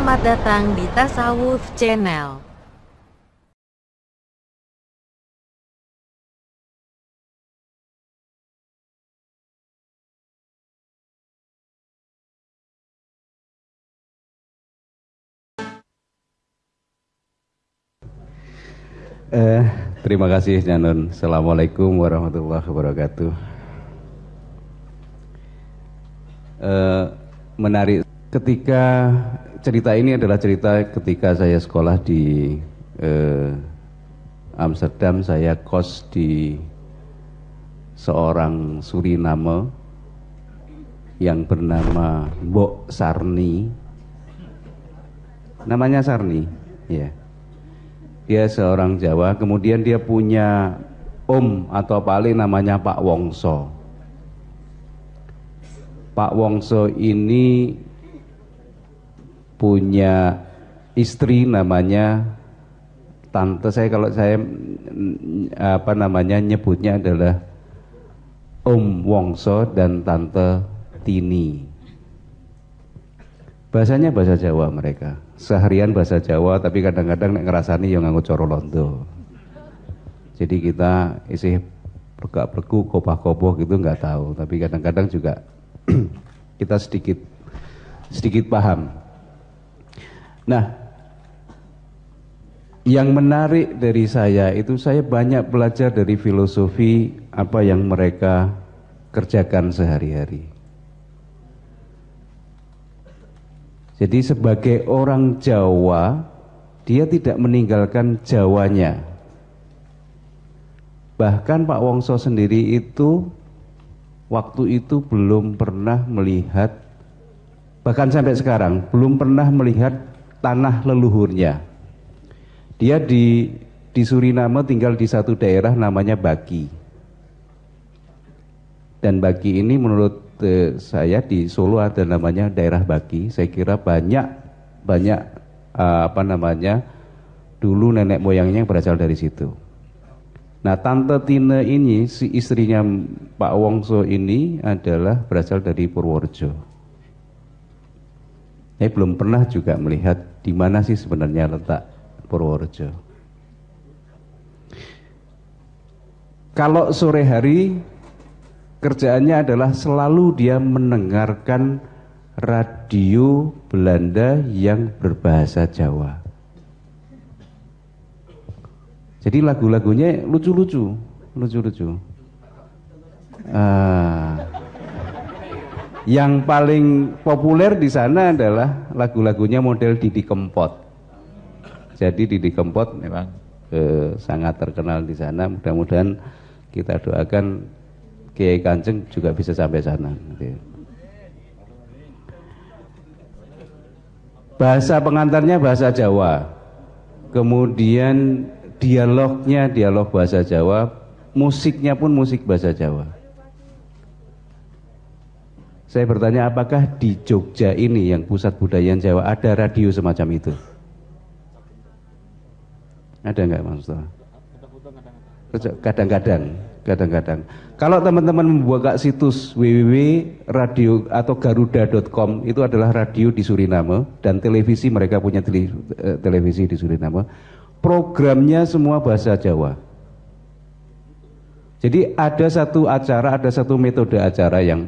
Selamat datang di Tasawuf Channel. Terima kasih Janun. Assalamualaikum warahmatullahi wabarakatuh. Menarik ketika cerita ini adalah cerita ketika saya sekolah di Amsterdam. Saya kos di seorang Suriname yang bernama Mbok Sarni. Namanya Sarni, ya. Dia seorang Jawa, kemudian dia punya om atau paling namanya Pak Wongso. Pak Wongso ini punya istri namanya tante saya, kalau saya nyebutnya adalah Om Wongso dan Tante Tini. Bahasanya bahasa Jawa mereka, seharian bahasa Jawa, tapi kadang-kadang nek ngerasani yang nganggo coro londo. Jadi kita isih plegak-plegu kopah-kopoh gitu nggak tahu, tapi kadang-kadang juga kita sedikit paham. Nah, yang menarik dari saya itu saya banyak belajar dari filosofi apa yang mereka kerjakan sehari-hari. Jadi sebagai orang Jawa, dia tidak meninggalkan Jawanya. Bahkan Pak Wongso sendiri itu waktu itu belum pernah melihat, bahkan sampai sekarang belum pernah melihat tanah leluhurnya. Dia di Suriname tinggal di satu daerah namanya Baki. Dan Baki ini menurut saya di Solo ada namanya daerah Baki. Saya kira banyak dulu nenek moyangnya yang berasal dari situ. Nah, Tante Tine ini, si istrinya Pak Wongso ini adalah berasal dari Purworejo. Saya belum pernah juga melihat di mana sih sebenarnya letak Purworejo. Kalau sore hari kerjaannya adalah selalu dia mendengarkan radio Belanda yang berbahasa Jawa. Jadi lagu-lagunya lucu-lucu. Yang paling populer di sana adalah lagu-lagunya model Didi Kempot. Jadi Didi Kempot memang sangat terkenal di sana. Mudah-mudahan kita doakan Kiai Kanjeng juga bisa sampai sana. Bahasa pengantarnya bahasa Jawa. Kemudian dialognya dialog bahasa Jawa, musiknya pun musik bahasa Jawa. Saya bertanya, apakah di Jogja ini yang pusat budaya Jawa ada radio semacam itu? Ada nggak Mas Mustafa? Kadang-kadang. Kalau teman-teman membuka situs www.radio atau garuda.com, itu adalah radio di Suriname dan televisi, mereka punya televisi di Suriname. Programnya semua bahasa Jawa. Jadi ada satu metode acara yang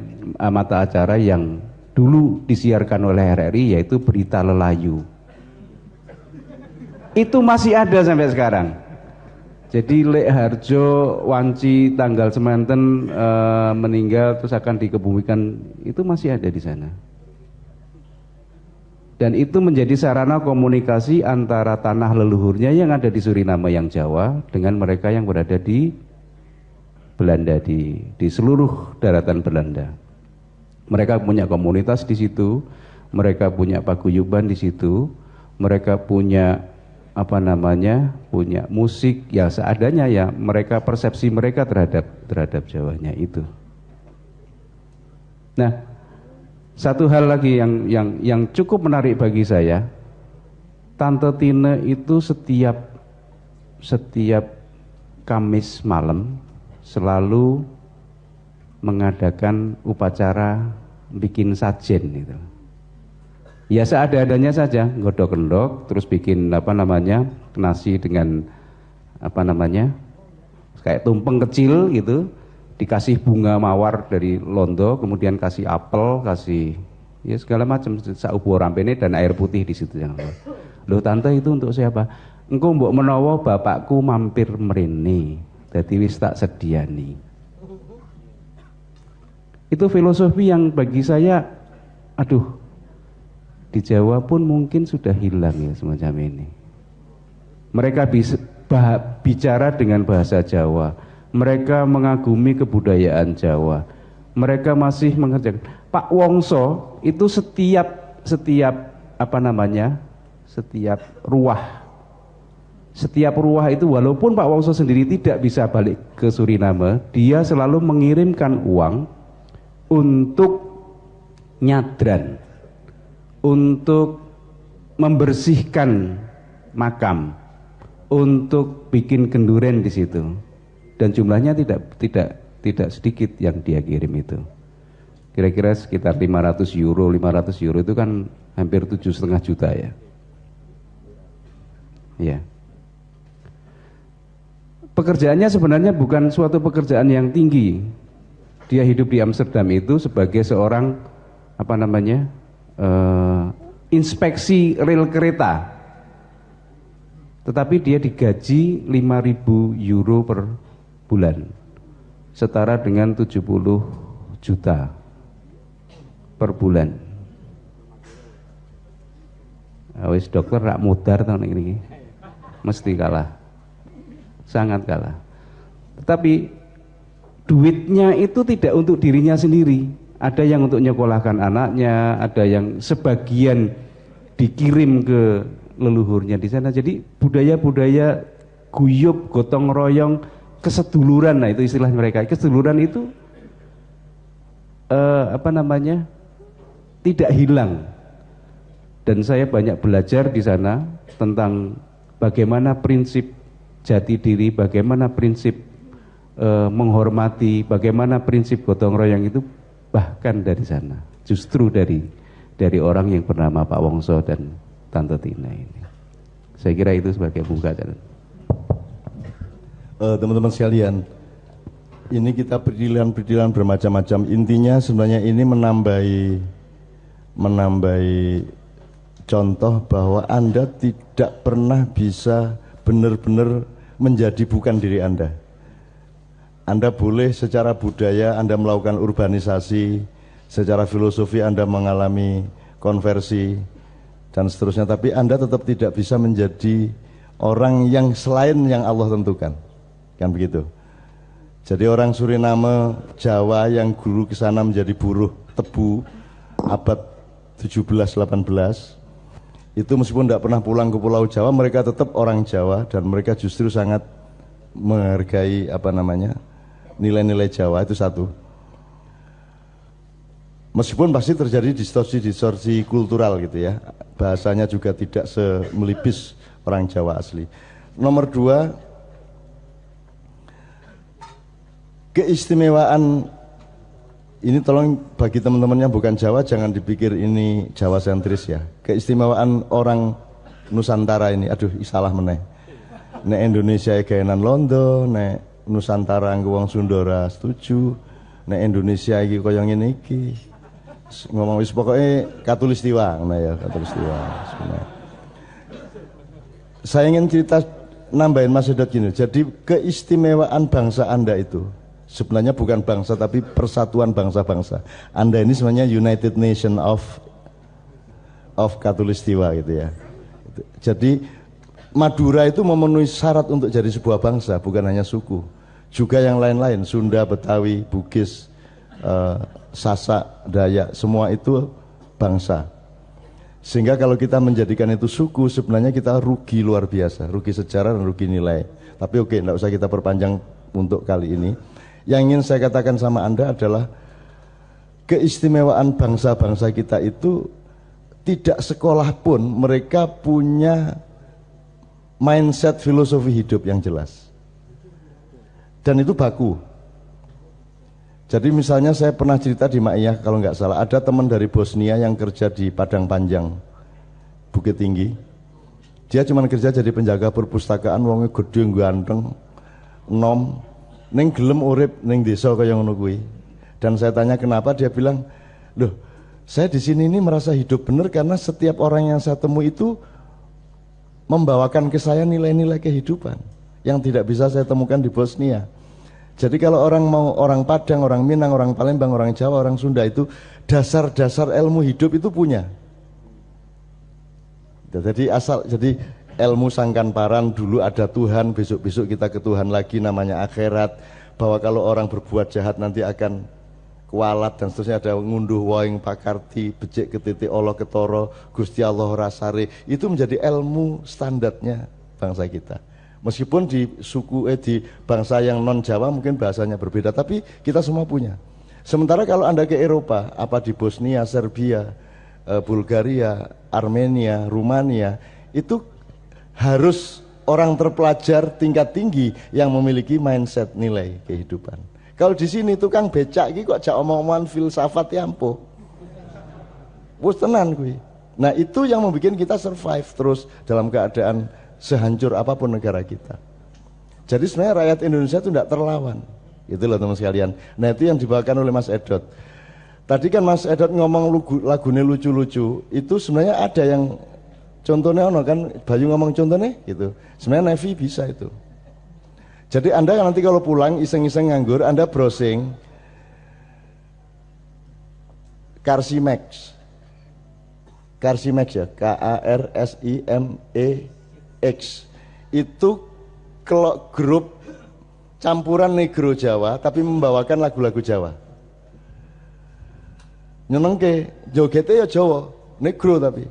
mata acara yang dulu disiarkan oleh RRI, yaitu Berita Lelayu. Itu masih ada sampai sekarang. Jadi Lek Harjo Wanci tanggal semanten meninggal terus akan dikebumikan, itu masih ada di sana. Dan itu menjadi sarana komunikasi antara tanah leluhurnya yang ada di Suriname yang Jawa dengan mereka yang berada di Belanda, di seluruh daratan Belanda. Mereka punya komunitas di situ, mereka punya paguyuban di situ, mereka punya punya musik yang seadanya, ya mereka, persepsi mereka terhadap Jawanya itu. Nah, satu hal lagi yang cukup menarik bagi saya, Tante Tine itu setiap Kamis malam selalu mengadakan upacara bikin sajen itu. Ya seada-adanya saja, godok-kendok, terus bikin nasi dengan kayak tumpeng kecil gitu, dikasih bunga mawar dari Londo, kemudian kasih apel, kasih ya segala macam, saubo rampene dan air putih di situ yang loh tante itu untuk siapa? Engko mbok menawa bapakku mampir mrene, dadi wis tak sediani. Itu filosofi yang bagi saya, aduh, di Jawa pun mungkin sudah hilang ya semacam ini. Mereka bisa bicara dengan bahasa Jawa, mereka mengagumi kebudayaan Jawa, mereka masih mengerjakan. Pak Wongso itu setiap ruah itu, walaupun Pak Wongso sendiri tidak bisa balik ke Suriname, dia selalu mengirimkan uang untuk nyadran, untuk membersihkan makam, untuk bikin kenduren di situ, dan jumlahnya tidak sedikit yang dia kirim itu. Kira-kira sekitar 500 euro itu kan hampir 7,5 juta ya. Ya. Pekerjaannya sebenarnya bukan suatu pekerjaan yang tinggi. Dia hidup di Amsterdam itu sebagai seorang inspeksi rel kereta, tetapi dia digaji 5.000 euro per bulan, setara dengan 70 juta per bulan. Wis dokter rak mudar tahun ini, mesti kalah, sangat kalah. Tetapi duitnya itu tidak untuk dirinya sendiri. Ada yang untuk nyekolahkan anaknya, ada yang sebagian dikirim ke leluhurnya di sana. Jadi budaya-budaya guyub, gotong royong, keseduluran, nah itu istilah mereka. Keseduluran itu tidak hilang. Dan saya banyak belajar di sana tentang bagaimana prinsip jati diri, bagaimana prinsip menghormati, bagaimana prinsip gotong royong itu bahkan dari sana, justru dari orang yang bernama Pak Wongso dan Tante Tina ini. Saya kira itu sebagai pembukaan. Teman-teman sekalian, ini kita berdilihan bermacam-macam. Intinya sebenarnya ini menambahi contoh bahwa Anda tidak pernah bisa benar-benar menjadi bukan diri Anda. Anda boleh secara budaya Anda melakukan urbanisasi, secara filosofi Anda mengalami konversi dan seterusnya, tapi Anda tetap tidak bisa menjadi orang yang selain yang Allah tentukan, kan begitu. Jadi orang Suriname, Jawa yang guru ke sana menjadi buruh tebu abad 17-18, itu meskipun tidak pernah pulang ke Pulau Jawa, mereka tetap orang Jawa dan mereka justru sangat menghargai nilai-nilai Jawa. Itu satu. Meskipun pasti terjadi distorsi kultural gitu ya, bahasanya juga tidak semelipis orang Jawa asli. Nomor dua, keistimewaan ini, tolong bagi teman-teman yang bukan Jawa jangan dipikir ini Jawa sentris ya. Keistimewaan orang Nusantara ini, aduh salah meneh. Nek Indonesia gawenan Londo, nek Nusantara nggo wong Sundara setuju, nek Indonesia iki kaya ngene iki. Ngomong wis pokoke katulistiwa ngono ya, katulistiwa sebenarnya. Saya ingin cerita nambahin Mas Sedot gini. Jadi keistimewaan bangsa Anda itu sebenarnya bukan bangsa tapi persatuan bangsa-bangsa. Anda ini sebenarnya United Nation of Katulistiwa gitu ya. Jadi Madura itu memenuhi syarat untuk jadi sebuah bangsa, bukan hanya suku, juga yang lain-lain, Sunda, Betawi, Bugis, Sasak, Dayak, semua itu bangsa. Sehingga kalau kita menjadikan itu suku, sebenarnya kita rugi luar biasa, rugi sejarah dan rugi nilai. Tapi oke, tidak usah kita perpanjang untuk kali ini. Yang ingin saya katakan sama Anda adalah keistimewaan bangsa-bangsa kita itu tidak sekolah pun mereka punya mindset filosofi hidup yang jelas, dan itu baku. Jadi misalnya saya pernah cerita di Maiyah kalau nggak salah, ada teman dari Bosnia yang kerja di Padang Panjang, Bukit Tinggi. Dia cuma kerja jadi penjaga perpustakaan, wongnya gede ganteng, nom, ning gelem urip ning desa kaya ngono kuwi. Dan saya tanya kenapa, dia bilang, "Loh, saya di sini ini merasa hidup benar karena setiap orang yang saya temui itu membawakan ke saya nilai-nilai kehidupan yang tidak bisa saya temukan di Bosnia." Jadi kalau orang Padang, orang Minang, orang Palembang, orang Jawa, orang Sunda itu dasar-dasar ilmu hidup itu punya. Jadi ilmu sangkan paran, dulu ada Tuhan, besok-besok kita ke Tuhan lagi namanya akhirat, bahwa kalau orang berbuat jahat nanti akan kualat dan seterusnya, ada ngunduh waing pakarti, becik ketiti Allah ketoro, Gusti Allah rasare, itu menjadi ilmu standarnya bangsa kita. Meskipun di di bangsa yang non Jawa mungkin bahasanya berbeda, tapi kita semua punya. Sementara kalau Anda ke Eropa, apa di Bosnia, Serbia, Bulgaria, Armenia, Rumania, itu harus orang terpelajar tingkat tinggi yang memiliki mindset nilai kehidupan. Kalau di sini tukang becak iki kok jak omong-omongan filsafat ya ampuh. Wes tenan kuwi. Nah, itu yang membuat kita survive terus dalam keadaan sehancur apapun negara kita. Jadi sebenarnya rakyat Indonesia itu tidak terlawan. Itulah teman sekalian. Nah, itu yang dibawakan oleh Mas Edot. Tadi kan Mas Edot ngomong lagunya lucu-lucu. Itu sebenarnya ada yang contohnya ono kan, Bayu ngomong contohnya gitu. Sebenarnya Nevi bisa itu. Jadi Anda nanti kalau pulang iseng-iseng nganggur, Anda browsing Karsimex. Karsimex ya, Karsimex. Itu grup campuran negro Jawa tapi membawakan lagu-lagu Jawa. Nyenengke, jogetnya ya Jawa, negro tapi.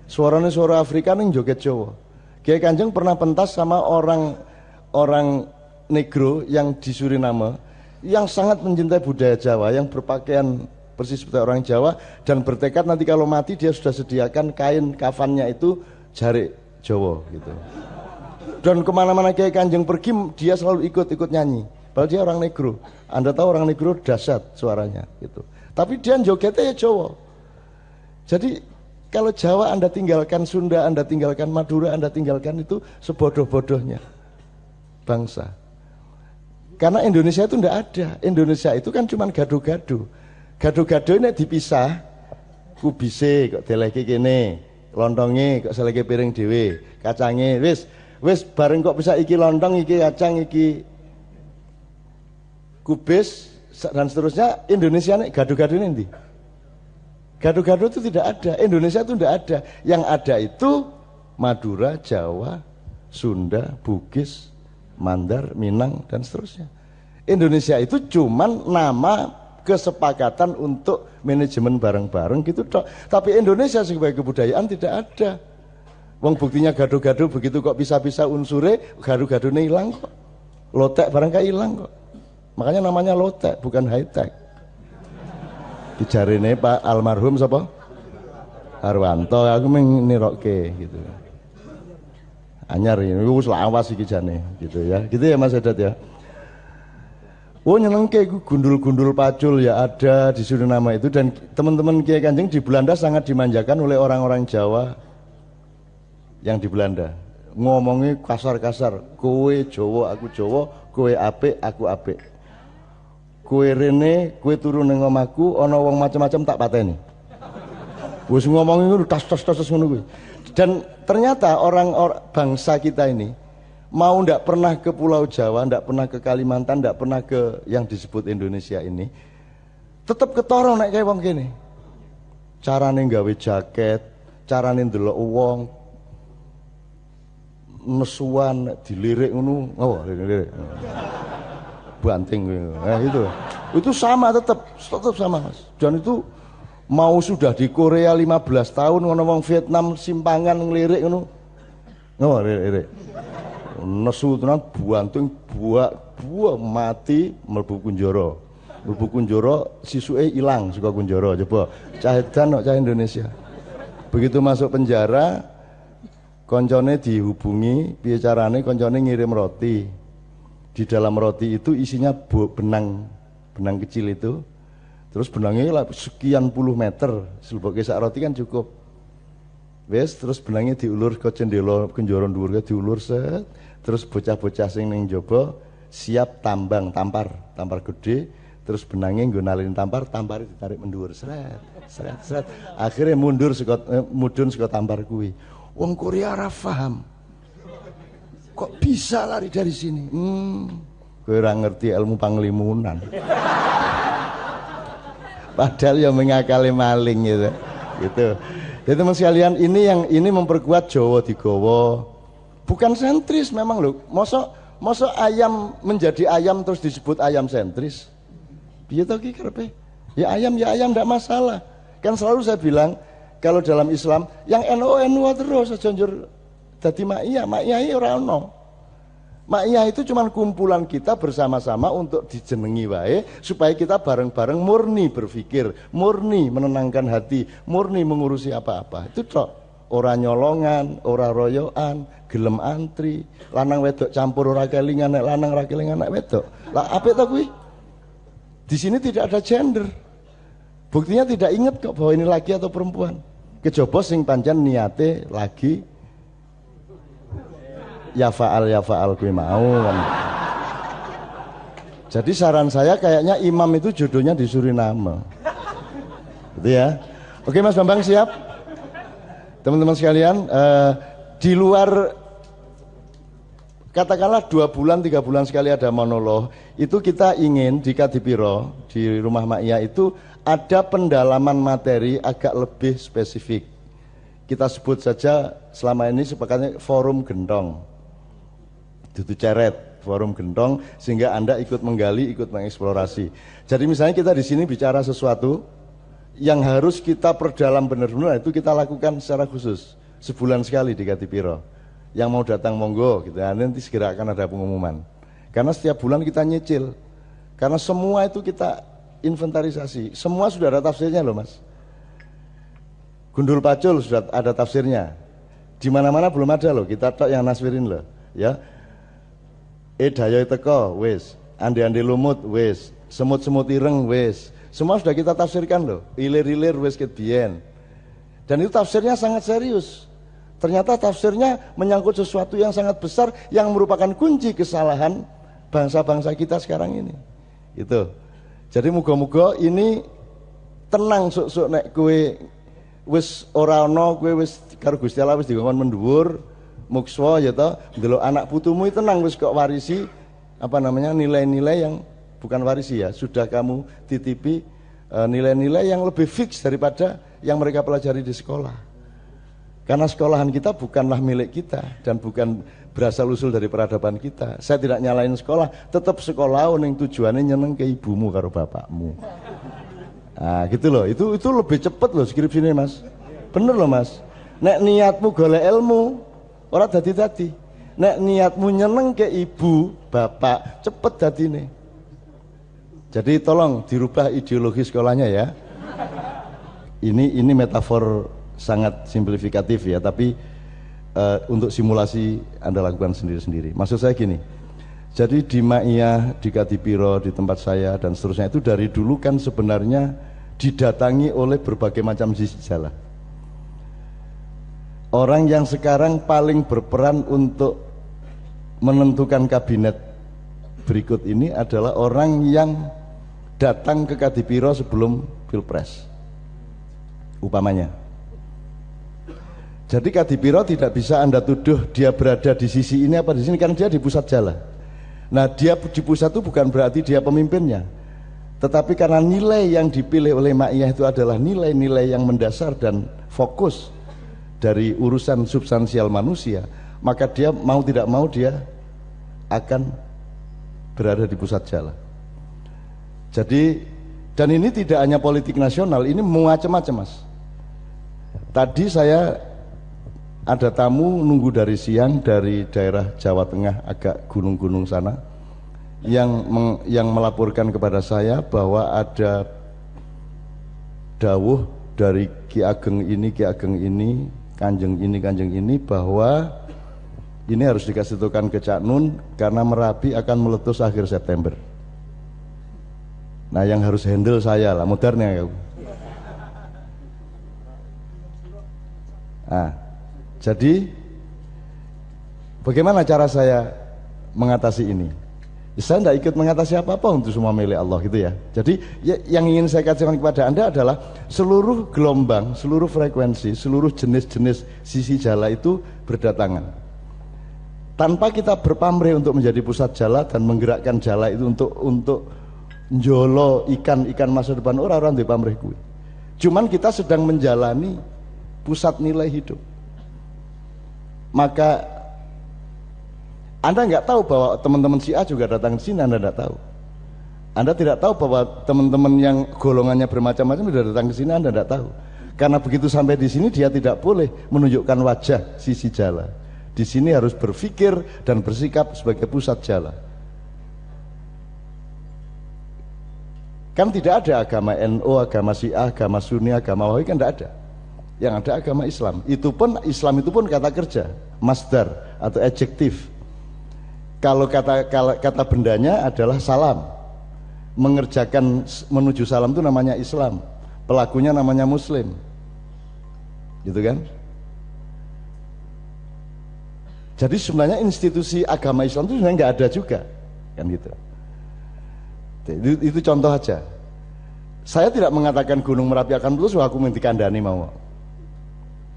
Suaranya suara Afrika ning joget Jawa. Kiai Kanjeng pernah pentas sama orang negro yang di Suriname yang sangat mencintai budaya Jawa, yang berpakaian persis seperti orang Jawa dan bertekad nanti kalau mati dia sudah sediakan kain kafannya itu jarik Jawa gitu. Dan kemana-mana Kiai Kanjeng pergi dia selalu ikut nyanyi. Padahal dia orang negro. Anda tahu orang negro dahsyat suaranya gitu. Tapi dia jogetnya ya Jawa. Jadi kalau Jawa Anda tinggalkan, Sunda Anda tinggalkan, Madura Anda tinggalkan, itu sebodoh-bodohnya bangsa. Karena Indonesia itu tidak ada. Indonesia itu kan cuma gado-gado. Gado-gado ini dipisah. Kubise kok deleke kene, lontonge kok seleke piring dhewe, kacange wis bareng kok bisa iki lontong, iki kacang, iki kubis dan seterusnya. Indonesia nih gado-gado ini ndi? Gado-gado itu tidak ada. Indonesia itu tidak ada. Yang ada itu Madura, Jawa, Sunda, Bugis, Mandar, Minang dan seterusnya. Indonesia itu cuman nama kesepakatan untuk manajemen bareng-bareng gitu toh. Tapi Indonesia sebagai kebudayaan tidak ada. Wong buktinya gado-gado begitu kok bisa-bisa unsure gado-gadone hilang kok. Lotek barang kayak hilang kok. Makanya namanya lotek bukan high tech. Dijarine Pak almarhum sapa? Harwanto, aku nirokke gitu. Anyar ini wis lawas iki jane gitu ya. Gitu ya Mas Edat ya. Oh nyenengke gundul-gundul pacul ya ada di Suriname itu, dan teman-teman Kiai Kanjeng di Belanda sangat dimanjakan oleh orang-orang Jawa yang di Belanda. Ngomongnya kasar-kasar, kowe Jawa aku Jawa, kowe apik aku apik. Kowe rene, kowe turu ning omahku ana wong macam-macam tak pateni. Wis ngomongin ngono tas-tas ngono kuwi. Dan ternyata orang bangsa kita ini mau ndak pernah ke Pulau Jawa, ndak pernah ke Kalimantan, ndak pernah ke yang disebut Indonesia ini, tetap ketara nek kayak wong kene. Carane gawe jaket, carane ndelok wong, nesuan dilirik ngono, oh lirik. Banting gitu. Itu sama tetap sama Mas. Dan itu mau sudah di Korea 15 tahun ngono wong Vietnam simpangan ngelirik ngono. Oh lirik. Nesu tenan banting buak mati mlebu kunjara sisuke ilang suka kunjara. Coba cah edan kok cah Indonesia begitu masuk penjara koncone dihubungi piye carane, koncone ngirim roti, di dalam roti itu isinya benang benang kecil itu. Terus benangnya lah sekian puluh meter, selebok sak roti kan cukup. Wes, terus benangnya diulur ke cendela kenjoron dhuwur diulur set. Terus bocah-bocah sing ning jaba siap tampar gede. Terus benangnya nggo nalin tampar ditarik mendur, seret. Akhirnya mudhun saka tampar kuwi. Wong Korea ora paham. Kok bisa lari dari sini? Kowe ora ngerti ilmu panglimunan. Padahal yang mengakali maling gitu. Gitu. Jadi teman sekalian, ini memperkuat Jawa digawa. Bukan sentris memang loh. Mosok ayam menjadi ayam terus disebut ayam sentris. Piye to ki karepe? Ya ayam enggak masalah. Kan selalu saya bilang kalau dalam Islam yang NU terus aja njur dadi maiyah ora ono. Maiyah itu cuma kumpulan kita bersama-sama untuk dijenengi wae supaya kita bareng-bareng murni berpikir, murni menenangkan hati, murni mengurusi apa-apa. Itu tok. Ora nyolongan, ora royokan, gelem antri, lanang wedok campur ora kelingan, nek lanang ora kelingan nek wedok. Lah apik to kuwi? Di sini tidak ada gender. Buktinya tidak ingat kok bahwa ini laki atau perempuan. Kejaba sing pancen niate lagi ya faal kuwi mau kan. Jadi saran saya kayaknya imam itu jodohnya di Suriname. Gitu ya. Oke Mas Bambang siap? Teman-teman sekalian, di luar katakanlah 2 bulan 3 bulan sekali ada monolog, itu kita ingin di Kadipiro, di rumah Maia itu ada pendalaman materi agak lebih spesifik. Kita sebut saja selama ini sepakatnya forum gendong, dudu ceret, forum gendong, sehingga Anda ikut menggali, ikut mengeksplorasi. Jadi misalnya kita di sini bicara sesuatu yang harus kita perdalam benar-benar, itu kita lakukan secara khusus sebulan sekali di Kadipiro. Yang mau datang monggo gitu ya, nanti segera akan ada pengumuman. Karena setiap bulan kita nyicil. Karena semua itu kita inventarisasi. Semua sudah ada tafsirnya loh Mas. Gundul Pacul sudah ada tafsirnya. Di mana-mana belum ada loh, kita tok yang naswirin loh, ya. Dayoy teko wis, ande-ande lumut wis, semut-semut ireng wis. Semua sudah kita tafsirkan loh. Ilir-ilir wis ket biyen. Dan itu tafsirnya sangat serius. Ternyata tafsirnya menyangkut sesuatu yang sangat besar yang merupakan kunci kesalahan bangsa-bangsa kita sekarang ini. Itu. Jadi muga-muga ini tenang sok-sok nek kowe wis ora ana, kowe wis karo Gusti Allah wis dikongkon mendhuwur, mukswa ya to, ndelok anak putumu itu tenang wis kok warisi nilai-nilai yang bukan warisi ya, sudah kamu titipi nilai-nilai yang lebih fix daripada yang mereka pelajari di sekolah. Karena sekolahan kita bukanlah milik kita dan bukan berasal usul dari peradaban kita. Saya tidak nyalain sekolah, tetap sekolah yang tujuannya nyeneng ke ibumu karo bapakmu. Nah gitu loh, itu lebih cepet loh skripsi ini Mas. Bener loh Mas. Nek niatmu golek ilmu, ora dadi-dadi. Nek niatmu nyeneng ke ibu, bapak, cepet dadine. Jadi tolong dirubah ideologi sekolahnya ya. Ini metafor sangat simplifikatif ya, tapi untuk simulasi Anda lakukan sendiri-sendiri. Maksud saya gini, jadi di Maiyah, di Kadipiro, di tempat saya dan seterusnya itu dari dulu kan sebenarnya didatangi oleh berbagai macam jala. Orang yang sekarang paling berperan untuk menentukan kabinet berikut ini adalah orang yang datang ke Kadipiro sebelum Pilpres, umpamanya. Jadi Kadipiro tidak bisa Anda tuduh dia berada di sisi ini apa di sini, karena dia di pusat jala. Nah dia di pusat itu bukan berarti dia pemimpinnya, tetapi karena nilai yang dipilih oleh Maiyah itu adalah nilai-nilai yang mendasar dan fokus dari urusan substansial manusia, maka dia mau tidak mau dia akan berada di pusat jala. Jadi, dan ini tidak hanya politik nasional, ini macam-macam Mas. Tadi saya ada tamu nunggu dari siang dari daerah Jawa Tengah agak gunung-gunung sana yang melaporkan kepada saya bahwa ada dawuh dari Ki Ageng ini, Kanjeng ini bahwa ini harus dikasih tahukan ke Cak Nun karena Merapi akan meletus akhir September. Nah yang harus handle saya lah, modernnya ya. Nah, jadi bagaimana cara saya mengatasi ini? Saya tidak ikut mengatasi apa-apa, untuk semua milik Allah gitu ya. Jadi yang ingin saya katakan kepada Anda adalah seluruh gelombang, seluruh frekuensi, seluruh jenis-jenis sisi jala itu berdatangan. Tanpa kita berpamrih untuk menjadi pusat jala dan menggerakkan jala itu untuk njolo ikan masa depan, orang-orang di pamrih kuwi. Cuman kita sedang menjalani pusat nilai hidup. Maka Anda nggak tahu bahwa teman-teman si A juga datang ke sini, Anda tidak tahu. Anda tidak tahu bahwa teman-teman yang golongannya bermacam-macam sudah datang ke sini, Anda tidak tahu. Karena begitu sampai di sini dia tidak boleh menunjukkan wajah sisi jala. Di sini harus berpikir dan bersikap sebagai pusat jala. Kan tidak ada agama NU, agama Syiah, agama Sunni, agama Wahabi, kan tidak ada. Yang ada agama Islam. Itu pun Islam itu pun kata kerja, masdar atau adjektif. Kalau kata bendanya adalah salam. Mengerjakan menuju salam itu namanya Islam. Pelakunya namanya Muslim. Gitu kan? Jadi sebenarnya institusi agama Islam itu sebenarnya nggak ada juga, kan gitu. Itu contoh aja. Saya tidak mengatakan Gunung Merapi akan meletus, aku minta kandani mau.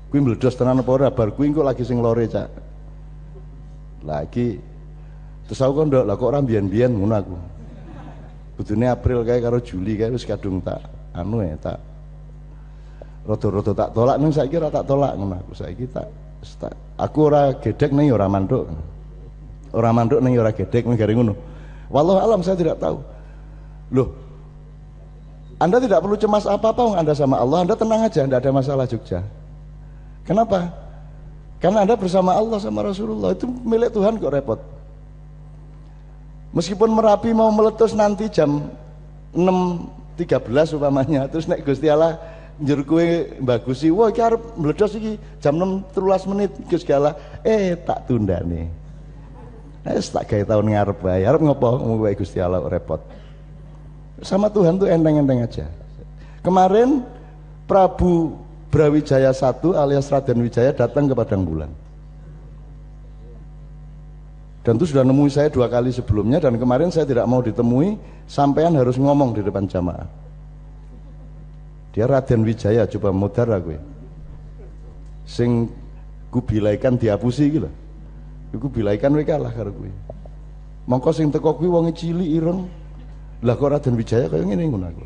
Kuwi meledos tenan apa ora, bar kuwi engko lagi sing lore cak. Lagi terus aku kan ndok, lah kok ora mbiyen-mbiyen ngono aku. Kudune April kae karo Juli kae wis kadung tak anu tak rada-rada tak tolak ning saiki ora tak tolak ngono aku saiki tak aku ora gedek ning ora manduk. Ora manduk ning ora gedek ning gare ngono. Wallahu alam saya tidak tahu. Loh, Anda tidak perlu cemas apa-apa wong Anda sama Allah, Anda tenang aja, tidak ada masalah Jogja. Kenapa? Karena Anda bersama Allah sama Rasulullah, itu milik Tuhan kok repot. Meskipun Merapi mau meletus nanti jam 6.13 umpamanya, terus nek Gusti Allah njur kowe bagusi, wah iki arep meledos iki jam 6:13 Gusti Allah, tak tundane. Tak gawe tahun ngarep wae. Arep ngopo wae Gusti Allah repot. Sama Tuhan tuh enteng-enteng aja. Kemarin Prabu Brawijaya I alias Raden Wijaya datang ke Padang Bulan. Dan itu sudah nemui saya 2 kali sebelumnya, dan kemarin saya tidak mau ditemui, sampean harus ngomong di depan jamaah. Dia Raden Wijaya, coba modar aku. Sing kubilaikan diapusi iki lho. Iku bilaikan wae kalah karo kuwi. Mongko sing teko kuwi wong cilik ireng. Lah kok Raden Wijaya kaya ngene ngono aku.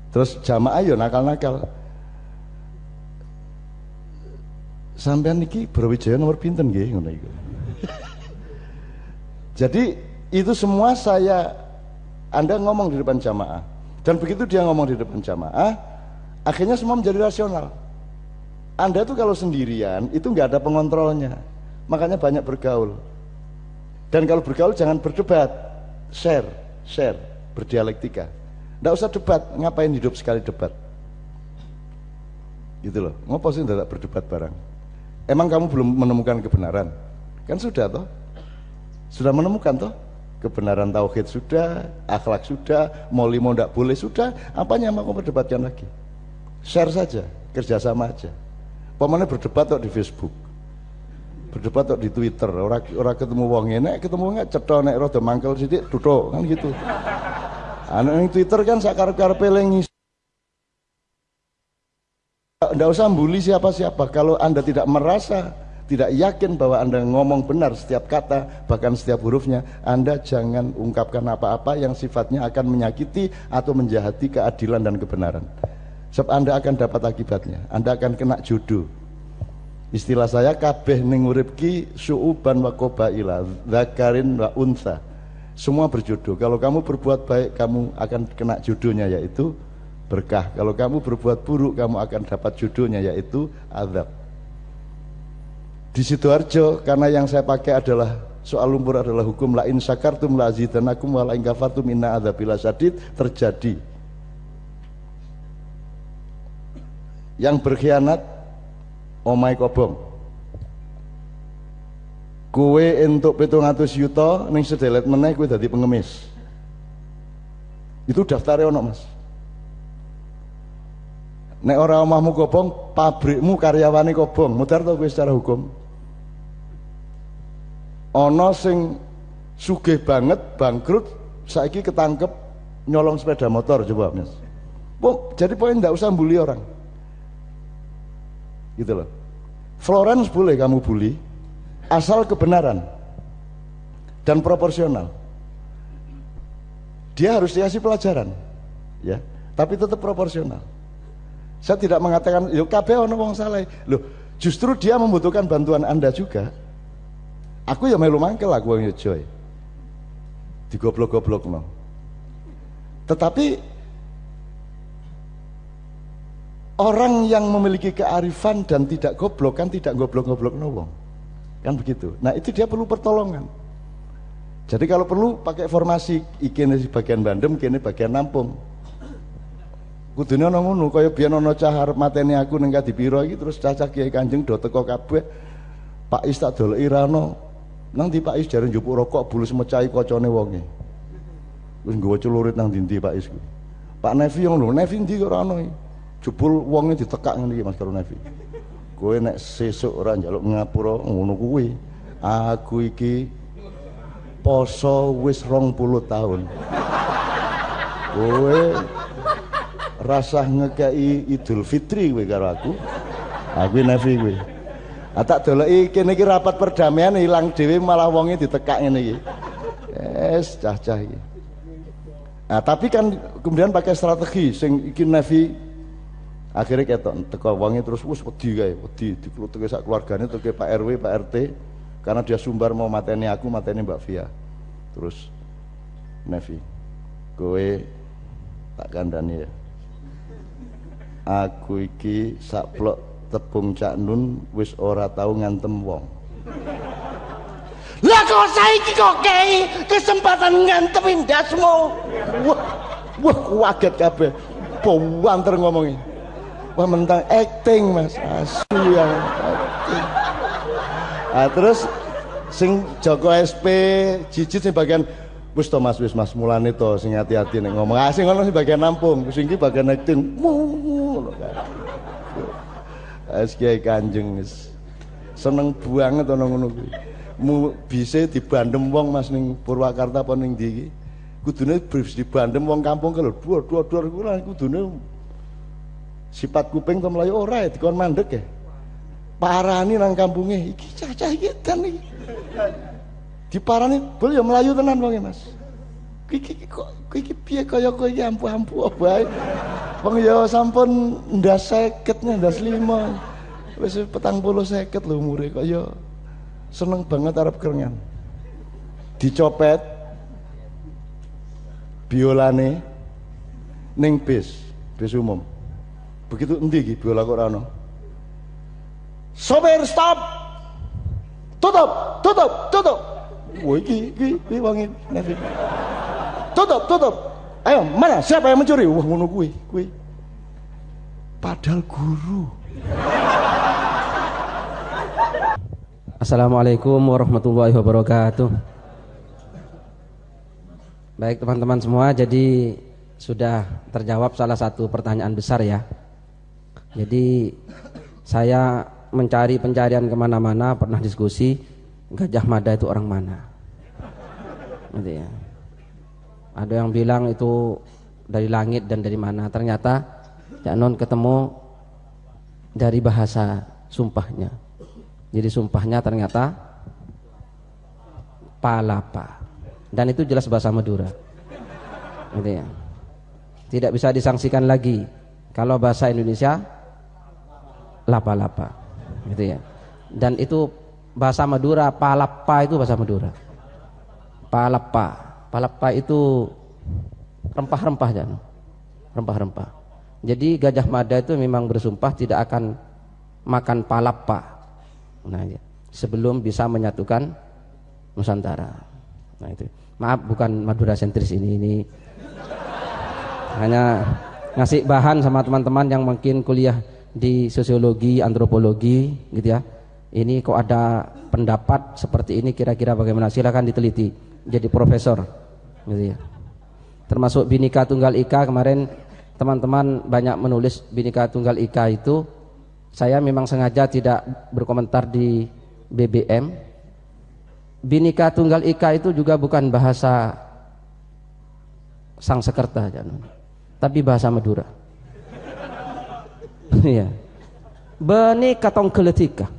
Terus jamaah yo nakal-nakal. Sampean niki Brawijaya nomor pinten nggih ngono iku. Jadi itu semua Anda ngomong di depan jamaah. Dan begitu dia ngomong di depan jamaah, akhirnya semua menjadi rasional. Anda tuh kalau sendirian itu nggak ada pengontrolnya, makanya banyak bergaul. Dan kalau bergaul jangan berdebat, share, berdialektika. Nggak usah debat, ngapain hidup sekali debat? Gitu loh, ngopo sih tidak berdebat barang? Emang kamu belum menemukan kebenaran? Kan sudah toh? Sudah menemukan toh? Kebenaran tauhid sudah, akhlak sudah, mau limo ndak boleh sudah, apanya mau berdebatkan lagi? Share saja, kerjasama aja. Pemane berdebat kok di Facebook, berdebat kok di Twitter, orang ketemu wong enek, ketemu nggak cetha nek rada mangkel sithik tuthuk kan gitu. Ning Twitter kan sakar-karepe ngisi. Ndak usah mbuli siapa-siapa. Kalau Anda tidak merasa, tidak yakin bahwa Anda ngomong benar setiap kata, bahkan setiap hurufnya, Anda jangan ungkapkan apa-apa yang sifatnya akan menyakiti atau menjahati keadilan dan kebenaran. Sebab Anda akan dapat akibatnya. Anda akan kena jodoh. Istilah saya, kabeh ning urip ki syu'uban wa qabaila, dzakarin wa unsa. Semua berjodoh. Kalau kamu berbuat baik, kamu akan kena jodohnya, yaitu berkah. Kalau kamu berbuat buruk, kamu akan dapat jodohnya, yaitu azab. Di Sidoarjo, karena yang saya pakai adalah soal lumpur adalah hukum la in syakartum la azidannakum wa la in kafartum inna adzabil syadid, terjadi. Yang berkhianat omai kobong. Kowe entuk 700 yuta ning sedelet meneh kowe dadi pengemis. Itu daftarnya ono, Mas. Nek ora omahmu kobong, pabrikmu karyawane kobong. Mudhar to kowe secara hukum. Ono sing sugih banget bangkrut, saiki ketangkep nyolong sepeda motor, coba Mas. Jadi poin enggak usah bully orang. Gitu loh. Florence boleh kamu bully asal kebenaran dan proporsional. Dia harus dikasih pelajaran, ya, tapi tetap proporsional. Saya tidak mengatakan yo kabeh ono wong salah. Loh, justru dia membutuhkan bantuan Anda juga. Aku ya melu mangkel aku wong Joy. Digoblok-goblokno. Tetapi orang yang memiliki kearifan dan tidak goblok kan tidak goblok-goblok wong. Kan begitu. Nah, itu dia perlu pertolongan. Jadi kalau perlu pakai formasi ikene bagian bandem, kene bagian nampung. Kudune ana ngono, kaya biyen ana cah arep mateni aku ning Kadipiro iki terus cacah Kiai Kanjeng do teko kabeh. Pak Is tak doloki ra ono. Nang ndi Pak Is jare njupuk rokok bulus mecahi kocone wonge. Wis nggawa celurit nang ndi Pak Is kuwi. Pak Nevi ngono, Nevi ndi kok ora ono iki. Jebul wonge ditekak ngene iki Mas karo Nevi. Kowe nek sesuk ora njaluk ngapura ngono kuwi. Aku iki poso wis 20 tahun. Kowe rasah ngekei Idul Fitri kowe karo aku. Aku Nevi kowe. Tak doloki kene iki rapat perdamaian ilang dhewe malah wonge ditekak ngene iki. Cah-cah iki. Nah, tapi kan kemudian pakai strategi sing iki Nevi akhirnya ketok teko wonge terus wis wedi kae, wedi diklutuke sak keluargane teke Pak RW, Pak RT karena dia sumbar mau mateni aku, mateni Mbak Via. Terus Nevi, kowe tak kandhani ya. Aku iki saplok tepung Cak Nun wis ora tau ngantem wong. Lah kok saiki kok kei kesempatan ngantem ndasmu. Wah kaget kabeh. Banter ngomongi. Wah mentang acting Mas, asu yang acting. Terus sing Joko SP jijit sing bagian wis to Mas, wis Mas mulane to sing hati-hati nek ngomong. Sing ngono sing bagian nampung, sing iki bagian acting. Ngono kan. Kiai Kanjeng seneng banget ana ngono kuwi. Bisa dibandem wong Mas ning Purwakarta apa ning ndi iki. Kudune dibandem wong kampung kalau duar kuwi kudune sifat kuping to mlayu ora dikon mandek ya. Parani nang kampunge iki cacah iki dan iki. Diparani bol ya mlayu tenan wonge Mas. Iki kok iki piye kaya kowe iki ampuh-ampuh bae. Wong ya sampun ndas 50 ndas 5. Wis 40-50 lho umure kok ya seneng banget arep kerengan. Dicopet biolane ning bis umum. Begitu endi iki biola kok ora ono. Sopir stop. Tutup. Woi iki wangi Nevi. Tutup. Ayo, mana siapa yang mencuri? Wah ngono kuwi. Padahal guru. Assalamualaikum warahmatullahi wabarakatuh. Baik teman-teman semua, jadi sudah terjawab salah satu pertanyaan besar ya. Jadi saya mencari pencarian kemana-mana, pernah diskusi Gajah Mada itu orang mana, gitu ya. Ada yang bilang itu dari langit dan dari mana. Ternyata Cak Non ketemu dari bahasa sumpahnya. Jadi sumpahnya ternyata palapa, dan itu jelas bahasa Madura, gitu ya. Tidak bisa disangsikan lagi. Kalau bahasa Indonesia lapa-lapa, gitu ya. Dan itu bahasa Madura, palapa itu bahasa Madura. Palapa itu rempah-rempah jangan. Rempah-rempah. Jadi Gajah Mada itu memang bersumpah tidak akan makan palapa. Nah, ya. Sebelum bisa menyatukan Nusantara. Nah itu. Maaf bukan Madura sentris ini hanya ngasih bahan sama teman-teman yang mungkin kuliah di sosiologi, antropologi gitu ya. Ini kok ada pendapat seperti ini kira-kira bagaimana? Silakan diteliti jadi profesor gitu ya. termasuk Bhinneka Tunggal Ika. Kemarin teman-teman banyak menulis Bhinneka Tunggal Ika itu. Saya memang sengaja tidak berkomentar di BBM. Bhinneka Tunggal Ika itu juga bukan bahasa Sangsekerta, tapi bahasa Madura. Iya. Bhinneka Tunggal Ika.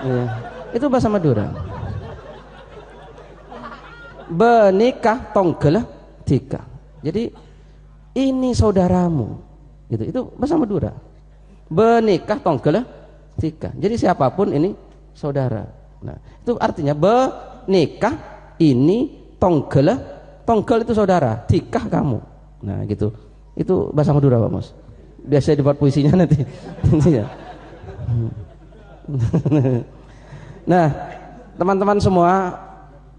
Iya. Itu bahasa Madura. Bhinneka Tunggal Ika. Jadi ini saudaramu. Gitu. Itu bahasa Madura. Bhinneka Tunggal Ika. Jadi siapapun ini saudara. Nah, itu artinya Bhinneka ini Tunggal, Tunggal itu saudara, Tika kamu. Nah, gitu. Itu bahasa Madura, Pak Mus. Biasa dibuat puisinya nanti. Nah, teman-teman semua,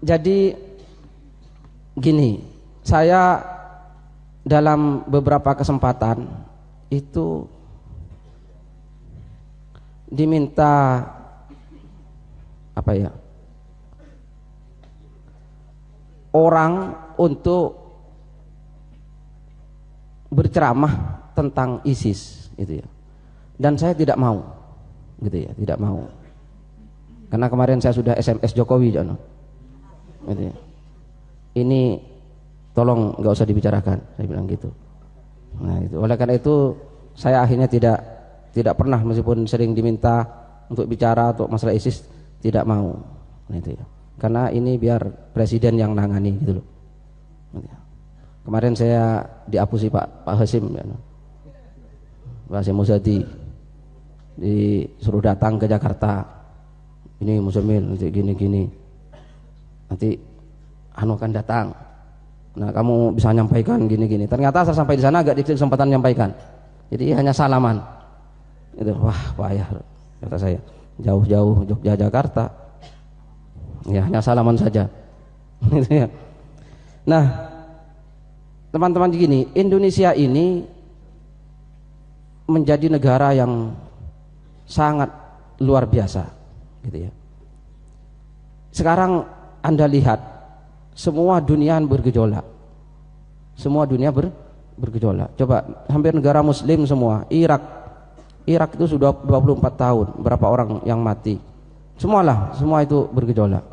jadi gini, saya dalam beberapa kesempatan itu diminta apa ya, orang untuk berceramah tentang ISIS gitu ya, dan saya tidak mau gitu ya, tidak mau, karena kemarin saya sudah SMS Jokowi Jono gitu ya, ini tolong nggak usah dibicarakan, saya bilang gitu. Nah itu, oleh karena itu saya akhirnya tidak pernah, meskipun sering diminta untuk bicara untuk masalah ISIS, tidak mau. Nah, itu ya. Karena ini biar presiden yang nangani gitu loh. Kemarin saya diapusi Pak Hasim ya. Pak Hasim Muzadi disuruh datang ke Jakarta. Ini Muzamil nanti gini-gini. Nanti anu akan datang. Nah, kamu bisa nyampaikan gini-gini. Ternyata saya sampai di sana agak dikasih kesempatan menyampaikan. Jadi hanya salaman. Itu wah payah kata saya. Jauh-jauh Jogja Jakarta. Ya hanya salaman saja. Nah, teman-teman begini, Indonesia ini menjadi negara yang sangat luar biasa gitu ya. Sekarang Anda lihat semua dunia bergejolak. Semua dunia bergejolak. Coba hampir negara muslim semua, Irak itu sudah 24 tahun, berapa orang yang mati. Semua itu bergejolak.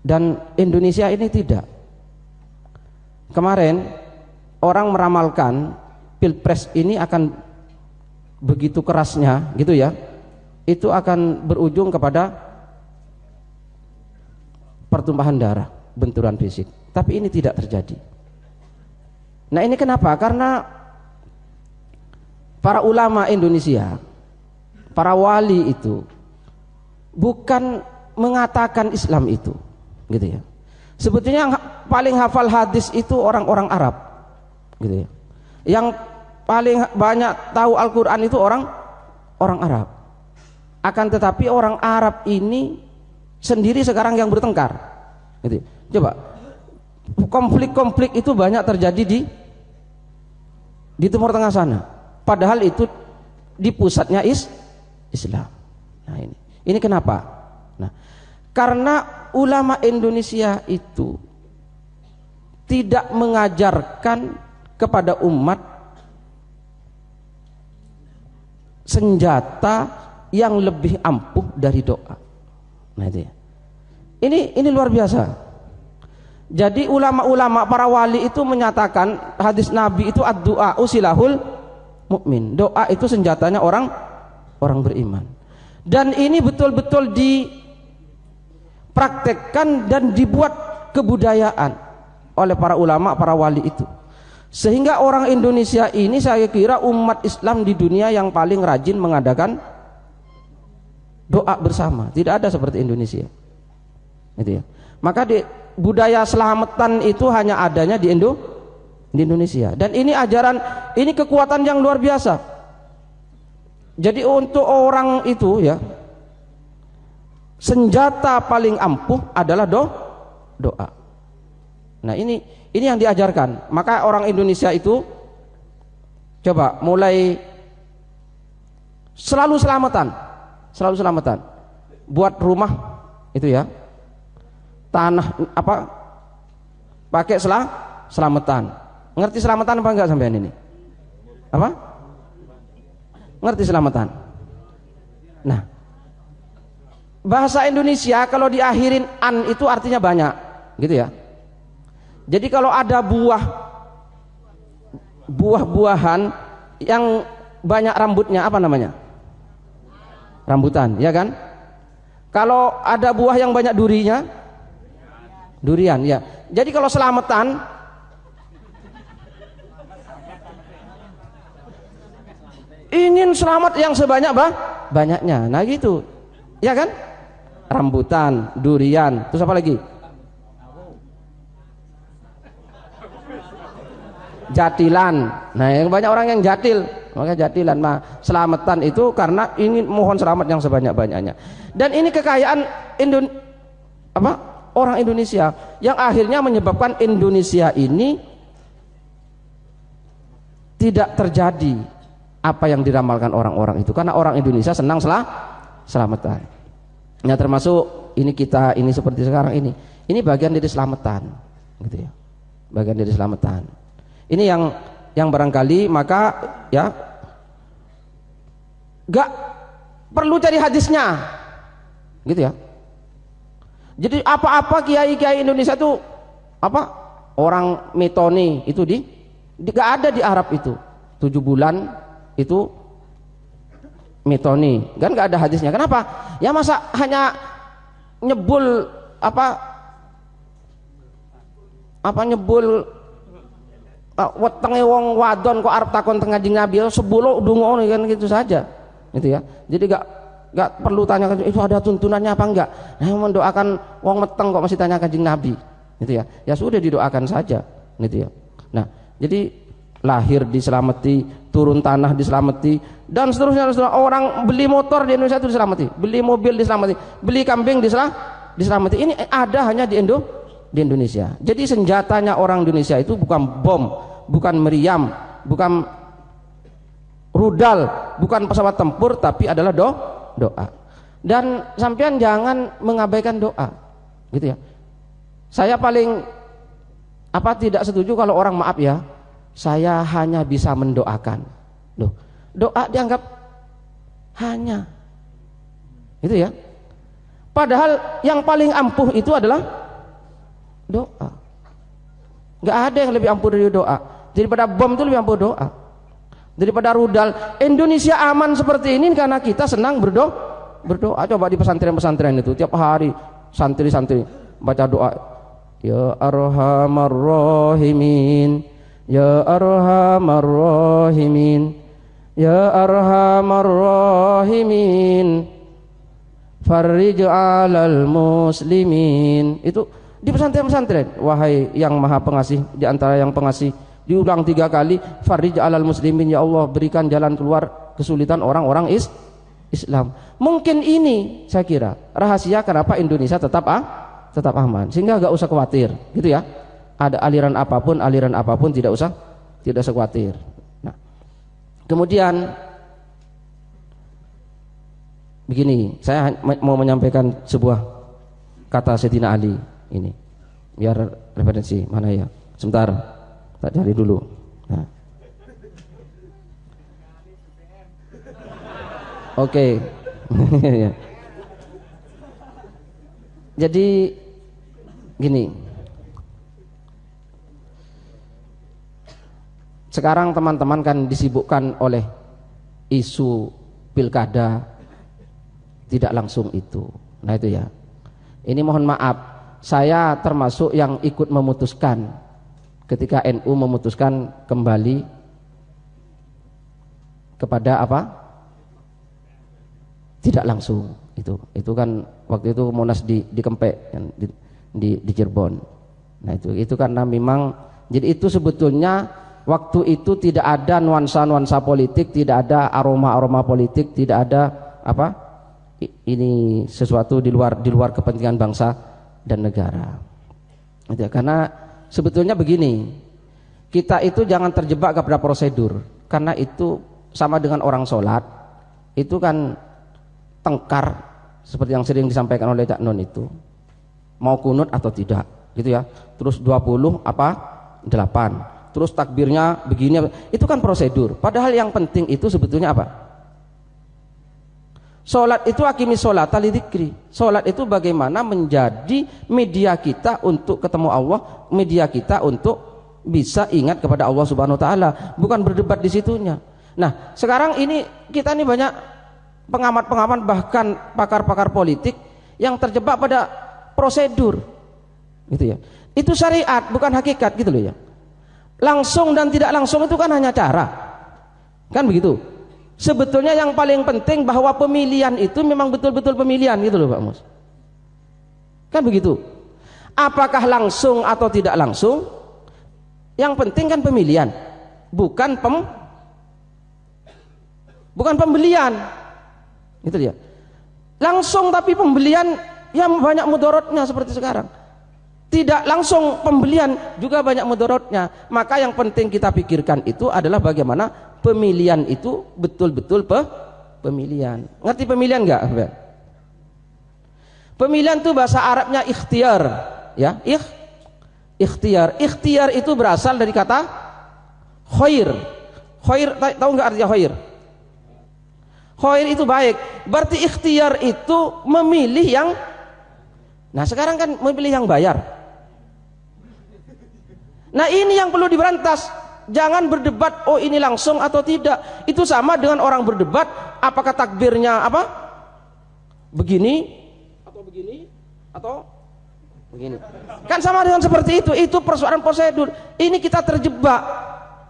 Dan Indonesia ini tidak. Kemarin orang meramalkan Pilpres ini akan begitu kerasnya gitu ya, itu akan berujung kepada pertumpahan darah, benturan fisik. Tapi ini tidak terjadi. Nah ini kenapa? Karena para ulama Indonesia, para wali itu bukan mengatakan Islam itu, gitu ya. Sebetulnya yang paling hafal hadis itu orang-orang Arab, gitu ya. Yang paling banyak tahu Al-Quran itu orang Arab. Akan tetapi orang Arab ini sendiri sekarang yang bertengkar, gitu ya. Coba konflik-konflik itu banyak terjadi di Timur Tengah sana. Padahal itu di pusatnya Islam. Nah ini kenapa? Nah, karena ulama Indonesia itu tidak mengajarkan kepada umat senjata yang lebih ampuh dari doa. Nah itu ya. Ini luar biasa. Jadi ulama-ulama para wali itu menyatakan hadis Nabi itu ad-du'a usilahul mukmin. Doa itu senjatanya orang beriman. Dan ini betul-betul dipraktekkan dan dibuat kebudayaan oleh para ulama, para wali itu. Sehingga orang Indonesia ini saya kira umat Islam di dunia yang paling rajin mengadakan doa bersama. Tidak ada seperti Indonesia. Gitu ya. Maka budaya selamatan itu hanya adanya di Indonesia. Dan ini ajaran, ini kekuatan yang luar biasa. Jadi untuk orang itu ya, senjata paling ampuh adalah doa. Nah ini yang diajarkan. Maka orang Indonesia itu coba mulai selalu selamatan, buat rumah itu ya, tanah pakai selamatan. Ngerti selamatan apa enggak sampean ini? Apa? Ngerti selamatan? Nah, bahasa Indonesia kalau diakhirin an itu artinya banyak, gitu ya. Jadi kalau ada buah-buahan yang banyak rambutnya, apa namanya? Rambutan, ya kan? Kalau ada buah yang banyak durinya, durian, ya. Jadi kalau selamatan, ingin selamat yang sebanyak banyaknya, nah gitu, ya kan? Rambutan, durian, terus apa lagi? Jatilan. Nah, yang banyak orang yang jatil, makanya jatilan. Nah, selamatan itu karena ingin mohon selamat yang sebanyak-banyaknya. Dan ini kekayaan orang Indonesia yang akhirnya menyebabkan Indonesia ini tidak terjadi apa yang diramalkan orang-orang itu, karena orang Indonesia senang selamatan. Nah, termasuk kita ini seperti sekarang ini bagian dari selamatan, gitu ya, bagian dari selamatan. Ini yang barangkali maka ya gak perlu cari hadisnya, gitu ya. Jadi apa-apa kiai-kiai Indonesia itu orang metoni itu gak ada di Arab itu 7 bulan itu metoni, kan gak ada hadisnya. Kenapa? Ya masa hanya nyebul nyebul wetenge wong wadon kok arep takon teng Kanjeng Nabi 10 donga kan gitu saja, gitu ya. Jadi gak perlu tanya itu ada tuntunannya apa enggak. Nah, mendoakan wong meteng kok masih tanya Kanjeng Nabi, gitu ya. Ya sudah didoakan saja, gitu ya. Nah, jadi lahir diselamati, turun tanah diselamati, dan seterusnya. Orang beli motor di Indonesia itu diselamati, beli mobil diselamati, beli kambing diselamati. Ini ada hanya di Indonesia. Jadi senjatanya orang Indonesia itu bukan bom, bukan meriam, bukan rudal, bukan pesawat tempur, tapi adalah doa. Dan sampean jangan mengabaikan doa, gitu ya. Saya paling tidak setuju kalau orang, maaf ya, saya hanya bisa mendoakan. Loh, doa dianggap hanya, gitu ya. Padahal yang paling ampuh itu adalah doa. Gak ada yang lebih ampuh dari doa. Daripada bom itu lebih ampuh doa. Daripada rudal. Indonesia aman seperti ini karena kita senang berdoa. Coba di pesantren-pesantren itu tiap hari santri-santri baca doa. Ya Arhamar Rahimin, Ya Arhamar Rahimin, Ya Arhamar Rahimin, Farrij 'alal muslimin. Itu di pesantren-pesantren, wahai yang maha pengasih, di antara yang pengasih, diulang 3 kali, farrij 'alal muslimin, ya Allah berikan jalan keluar kesulitan orang-orang Islam. Mungkin ini saya kira rahasia kenapa Indonesia tetap aman, sehingga gak usah khawatir, gitu ya. Ada aliran apapun tidak usah khawatir. Nah, kemudian begini, saya mau menyampaikan sebuah kata Sayyidina Ali ini, biar referensi mana ya, sebentar tak cari dulu. Nah, oke. Jadi gini, sekarang teman-teman kan disibukkan oleh isu pilkada, tidak langsung itu. Nah itu ya, ini mohon maaf, saya termasuk yang ikut memutuskan ketika NU memutuskan kembali kepada tidak langsung. Itu kan waktu itu Monas di Kempek, di Cirebon. Nah itu karena memang, jadi itu sebetulnya waktu itu tidak ada nuansa-nuansa politik, tidak ada aroma-aroma politik, tidak ada ini sesuatu di luar kepentingan bangsa dan negara. Karena sebetulnya begini, kita itu jangan terjebak kepada prosedur, karena itu sama dengan orang sholat, itu kan tengkar seperti yang sering disampaikan oleh Cak Non itu, mau kunut atau tidak, gitu ya. Terus 20 apa? 8. Terus takbirnya begini. Itu kan prosedur. Padahal yang penting itu sebetulnya apa? Salat itu akimi sholata lidzikri. Salat itu bagaimana menjadi media kita untuk ketemu Allah, media kita untuk bisa ingat kepada Allah Subhanahu wa taala, bukan berdebat di situnya. Nah, sekarang ini kita ini banyak pengamat-pengamat bahkan pakar-pakar politik yang terjebak pada prosedur. Gitu ya. Itu syariat, bukan hakikat gitu loh ya. Langsung dan tidak langsung itu kan hanya cara. Kan begitu. Sebetulnya yang paling penting bahwa pemilihan itu memang betul-betul pemilihan gitu loh Pak Mus. Kan begitu. Apakah langsung atau tidak langsung? Yang penting kan pemilihan, bukan pembelian. Gitu dia. Langsung tapi pembelian yang banyak mudorotnya seperti sekarang. Tidak langsung pembelian juga banyak mudorotnya. Maka yang penting kita pikirkan itu adalah bagaimana pemilihan itu betul-betul pemilihan. Ngerti pemilihan enggak? Pemilihan itu bahasa Arabnya ikhtiar, ya. Ikhtiar. Ikhtiar itu berasal dari kata khair. Khair, tahu enggak artinya khair? Khair itu baik. Berarti ikhtiar itu memilih yang. Nah, sekarang kan memilih yang bayar. Nah, ini yang perlu diberantas. Jangan berdebat oh ini langsung atau tidak. Itu sama dengan orang berdebat apakah takbirnya apa? Begini atau begini atau begini. Kan sama dengan seperti itu. Itu persoalan prosedur. Ini kita terjebak.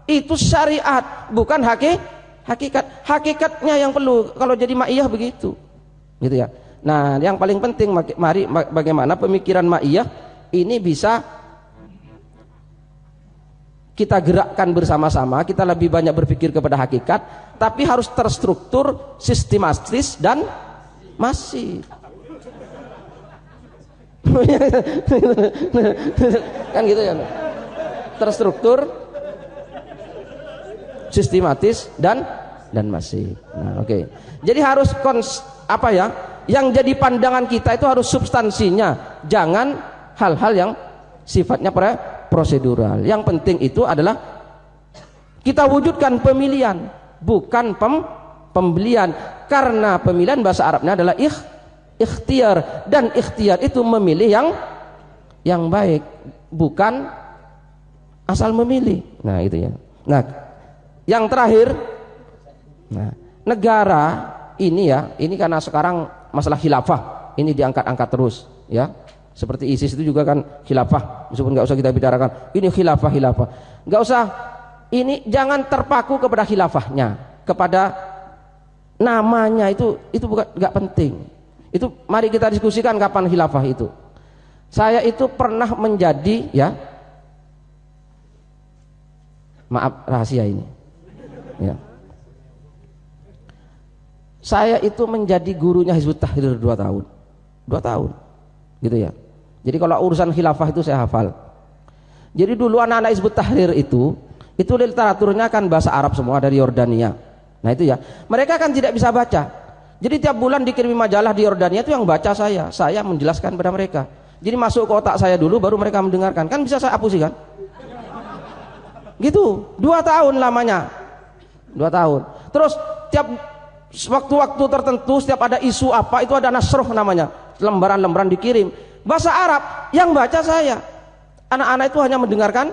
Itu syariat, bukan hakikat. Hakikatnya yang perlu kalau jadi ma'iyah begitu. Gitu ya. Nah, yang paling penting mari bagaimana pemikiran ma'iyah ini bisa kita gerakkan bersama-sama. Kita lebih banyak berpikir kepada hakikat, tapi harus terstruktur, sistematis dan masif. Kan gitu ya. Terstruktur, sistematis dan masif. Nah, oke. Jadi harus apa ya? Yang jadi pandangan kita itu harus substansinya, jangan hal-hal yang sifatnya prosedural. Yang penting itu adalah kita wujudkan pemilihan, bukan pembelian. Karena pemilihan bahasa Arabnya adalah ikhtiar, dan ikhtiar itu memilih yang baik, bukan asal memilih. Nah, itu ya. Nah, yang terakhir, nah, negara ini ya, ini karena sekarang masalah khilafah ini diangkat-angkat terus ya. Seperti ISIS itu juga kan khilafah, meskipun nggak usah kita bicarakan ini khilafah, nggak usah. Ini jangan terpaku kepada khilafahnya, kepada namanya itu bukan, nggak penting. Itu mari kita diskusikan kapan khilafah itu. Saya itu pernah menjadi ya, maaf rahasia ini ya. Saya itu menjadi gurunya Hizbut Tahrir 2 tahun gitu ya. Jadi kalau urusan khilafah itu saya hafal. Jadi dulu anak-anak Hizbut Tahrir itu literaturnya kan bahasa Arab semua dari Yordania. Nah itu ya, mereka kan tidak bisa baca. Jadi tiap bulan dikirimi majalah di Yordania itu yang baca saya menjelaskan kepada mereka. Jadi masuk ke otak saya dulu baru mereka mendengarkan. Kan bisa saya hapus kan? Gitu, 2 tahun lamanya. 2 tahun. Terus tiap waktu-waktu tertentu setiap ada isu apa itu ada nasroh namanya, lembaran-lembaran dikirim bahasa Arab, yang baca saya. Anak-anak itu hanya mendengarkan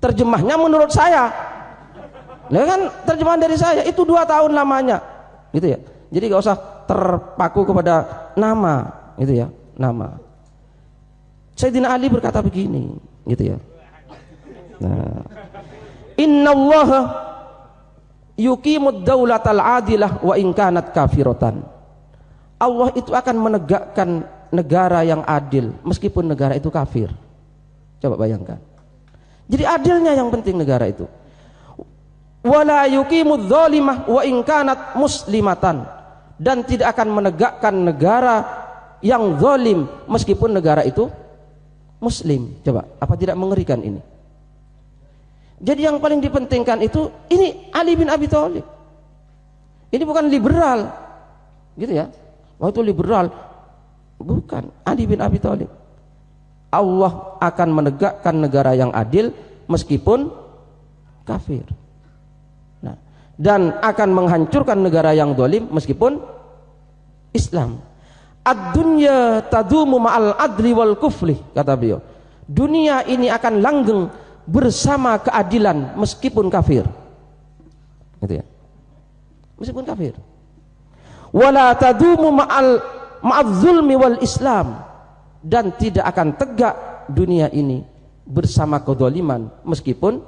terjemahnya menurut saya. Nah kan terjemahan dari saya itu 2 tahun lamanya gitu ya. Jadi gak usah terpaku kepada nama gitu ya, nama. Sayyidina Ali berkata begini gitu ya. Nah, innallaha yuqimud daulatal adilah wa in kanat kafiratan. Allah itu akan menegakkan negara yang adil meskipun negara itu kafir. Coba bayangkan. Jadi adilnya yang penting negara itu. Wala yuqimudz zalimah wa in kanat muslimatan, dan tidak akan menegakkan negara yang zalim meskipun negara itu muslim. Coba, apa tidak mengerikan ini? Jadi yang paling dipentingkan itu ini Ali bin Abi Thalib. Ini bukan liberal, gitu ya. Wah itu liberal, bukan. Ali bin Abi Thalib. Allah akan menegakkan negara yang adil meskipun kafir. Nah, dan akan menghancurkan negara yang zalim meskipun Islam. Ad-dunya tadumu ma'al adli wal kufli, kata beliau. Dunia ini akan langgeng bersama keadilan meskipun kafir. Gitu ya. Meskipun kafir. Wala tadumu ma'al zulmi wal Islam, dan tidak akan tegak dunia ini bersama kezaliman meskipun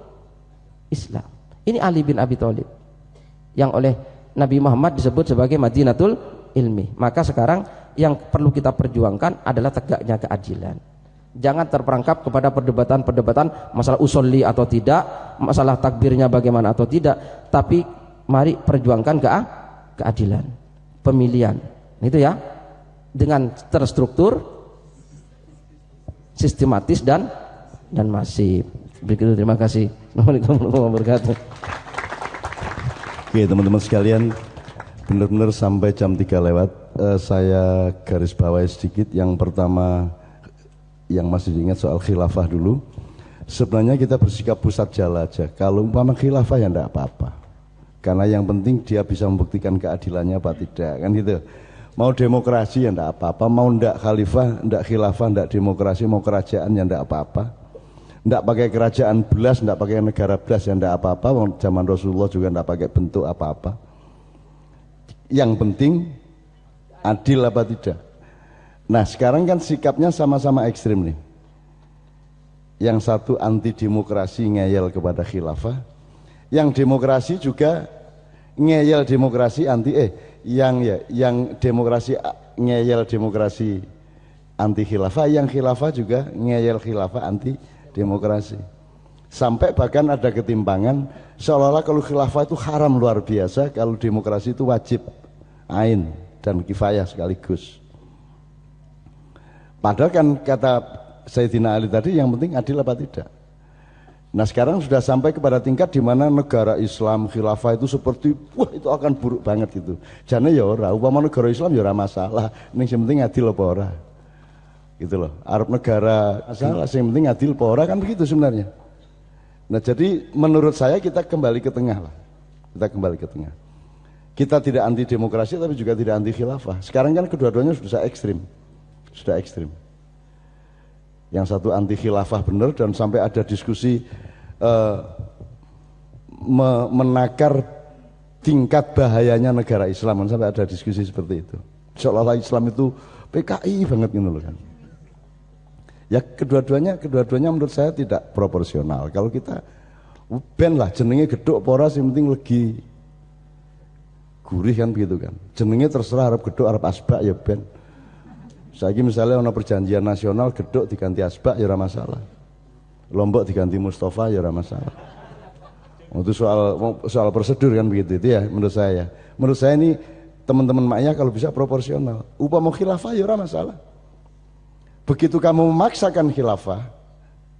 Islam. Ini Ali bin Abi Thalib yang oleh Nabi Muhammad disebut sebagai Madinatul Ilmi. Maka sekarang yang perlu kita perjuangkan adalah tegaknya keadilan. Jangan terperangkap kepada perdebatan-perdebatan masalah usolli atau tidak, masalah takbirnya bagaimana atau tidak, tapi mari perjuangkan keadilan, pemilihan. Itu ya, dengan terstruktur, sistematis dan masif. Begitu, terima kasih. Assalamualaikum warahmatullahi wabarakatuh. Oke teman-teman sekalian, benar-benar sampai jam 3 lewat. Saya garis bawahi sedikit. Yang pertama yang masih diingat soal khilafah dulu. Sebenarnya kita bersikap pusat jala aja. Kalau umpama khilafah ya enggak apa-apa, karena yang penting dia bisa membuktikan keadilannya apa tidak, kan gitu. Mau demokrasi ya enggak apa-apa, mau enggak khalifah, enggak khilafah, enggak demokrasi, mau kerajaan ya enggak apa-apa. Enggak pakai kerajaan belas, enggak pakai negara belas ya enggak apa-apa. Zaman Rasulullah juga enggak pakai bentuk apa-apa. Yang penting adil apa tidak. Nah sekarang kan sikapnya sama-sama ekstrim nih. Yang satu anti demokrasi, ngeyel kepada khilafah. Yang demokrasi juga ngeyel demokrasi anti yang demokrasi ngeyel demokrasi anti khilafah, yang khilafah juga ngeyel khilafah anti demokrasi. Sampai bahkan ada ketimpangan seolah-olah kalau khilafah itu haram luar biasa, kalau demokrasi itu wajib ain dan kifayah sekaligus. Padahal kan kata Sayyidina Ali tadi yang penting adil apa tidak. Nah sekarang sudah sampai kepada tingkat di mana negara Islam khilafah itu seperti wah itu akan buruk banget gitu. Jane ya ora, upama negara Islam ya ora masalah, ning sing penting adil apa ora. Gitu loh. Arab negara masalah sing penting adil apa ora, kan begitu sebenarnya. Nah jadi menurut saya kita kembali ke tengah lah. Kita kembali ke tengah. Kita tidak anti demokrasi tapi juga tidak anti khilafah. Sekarang kan kedua-duanya sudah ekstrim. Sudah ekstrim. Yang satu anti khilafah benar, dan sampai ada diskusi menakar tingkat bahayanya negara Islam, sampai ada diskusi seperti itu. Seolah-olah Islam itu PKI banget gitu loh kan. Ya kedua-duanya menurut saya tidak proporsional. Kalau kita ben lah jenenge gedhok pora sing penting legi gurih kan begitu kan. Jenenge terserah arep gedhok arep asbak ya ben. Saiki misalnya ada perjanjian nasional gedhok diganti asbak ya ora masalah. Lombok diganti Mustafa ya ora masalah. Itu soal prosedur kan begitu itu ya menurut saya. Menurut saya ini teman-teman maknya kalau bisa proporsional. Upama khilafah ya ora masalah. Begitu kamu memaksakan khilafah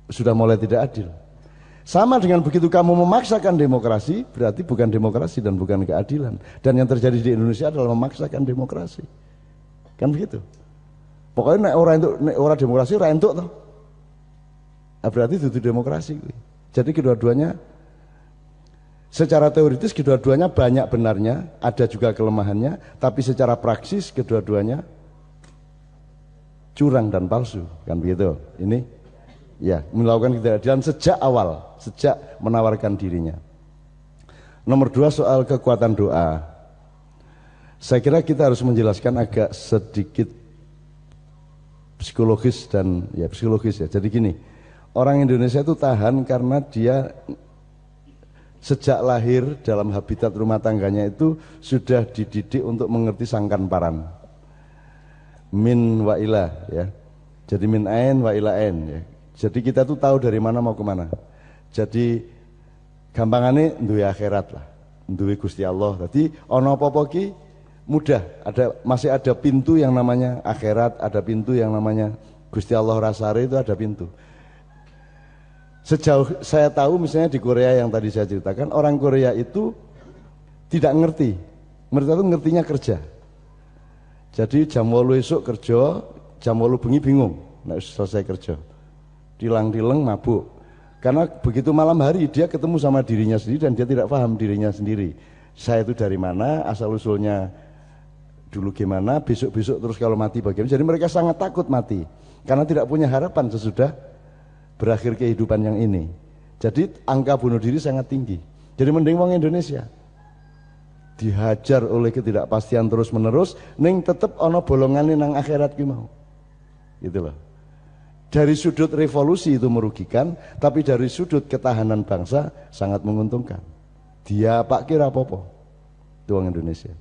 sudah mulai tidak adil. Sama dengan begitu kamu memaksakan demokrasi berarti bukan demokrasi dan bukan keadilan. Dan yang terjadi di Indonesia adalah memaksakan demokrasi. Kan begitu. Pokoknya nek ora demokrasi ora entuk toh. Berarti itu demokrasi. Jadi kedua-duanya secara teoritis kedua-duanya banyak benarnya, ada juga kelemahannya, tapi secara praksis kedua-duanya curang dan palsu, kan begitu. Ini ya melakukan ketidakadilan sejak awal, sejak menawarkan dirinya. Nomor 2 soal kekuatan doa. Saya kira kita harus menjelaskan agak sedikit psikologis dan ya psikologis ya. Jadi gini, orang Indonesia itu tahan karena dia sejak lahir dalam habitat rumah tangganya itu sudah dididik untuk mengerti sangkan paran. Min wa ilah ya. Jadi min ain wa ila ain ya. Jadi kita tuh tahu dari mana mau kemana. Jadi gampangane duwe akhirat lah, duwe Gusti Allah. Jadi ono apa-apa ki mudah, masih ada pintu yang namanya akhirat, ada pintu yang namanya Gusti Allah Rasare, itu ada pintu. Sejauh saya tahu misalnya di Korea yang tadi saya ceritakan, orang Korea itu tidak ngerti, mereka itu ngertinya kerja. Jadi jam 8 esuk kerja, jam 8 bengi bingung, nek selesai kerja. dilang-dileng mabuk. Karena begitu malam hari dia ketemu sama dirinya sendiri dan dia tidak paham dirinya sendiri. Saya itu dari mana, asal usulnya dulu gimana, besok-besok terus kalau mati bagaimana. Jadi mereka sangat takut mati karena tidak punya harapan sesudah berakhir kehidupan yang ini. Jadi angka bunuh diri sangat tinggi. Jadi mending wong Indonesia dihajar oleh ketidakpastian terus menerus, ning tetep ono bolongane nang akhirat ki mau. Gitu loh. Dari sudut revolusi itu merugikan, tapi dari sudut ketahanan bangsa sangat menguntungkan. Dia pak kira apa-apa, itu orang Indonesia.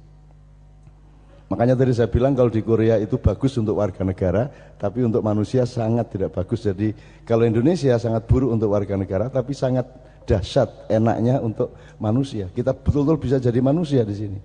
Makanya tadi saya bilang kalau di Korea itu bagus untuk warga negara, tapi untuk manusia sangat tidak bagus. Jadi kalau Indonesia sangat buruk untuk warga negara, tapi sangat dahsyat enaknya untuk manusia. Kita betul-betul bisa jadi manusia di sini.